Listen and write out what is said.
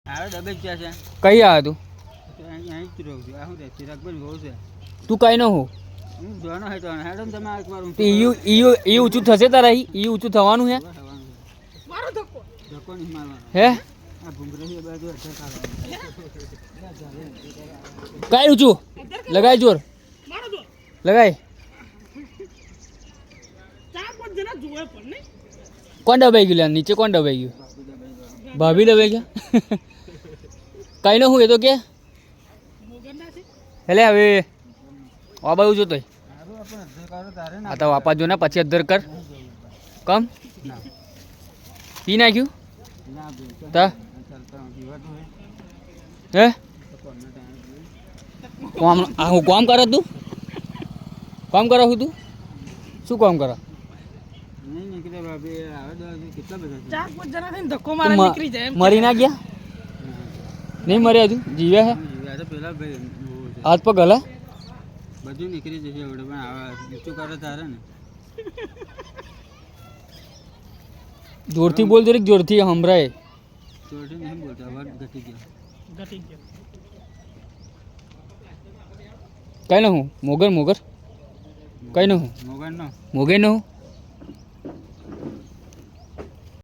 આવે ડબે જ છે કઈ આવે તું અહીં જ રહું છું આ શું રે ચિરાગભાઈ બહુ છે તું કઈ ન હું હું જોવાનો હોય તો હેડો ને તમે એકવાર ઈ ઊંચું થશે તારા ઈ ઊંચું થવાનું હે મારો ધક્કો નહીં મારવાનો હે આ ભૂંગળી બાજુ કઈ ઊંચું લગાય જોર લગાય કોણ દબાઈ ગયું લ્યા નીચે કોણ દબાઈ ગયું ભાભી દબાઈ ગયા કઈ ન હું એ તો કે એટલે હવે આ બાજુ જોતો આ તો વાપા જો ને પછી અધર કર કમ પી નાખ્યું તા હે કોમ આ હું કોમ કરે તું કોમ કરે હું તું શું કોમ કરે મરી ના ગયા નહીં મર્યા હજુ જીવ્યા હે હાથ પગ હલા બધું નીકળી જશે એવડે પણ આવા ઊંચું કરે તારે ને જોરથી બોલ જરીક જોરથી સંભળાય જોરથી નહીં બોલતો અવાજ ઘટી ગયો કઈ ન હું મોગર કઈ ન હું મોબાઈલ નો મોગે ન હું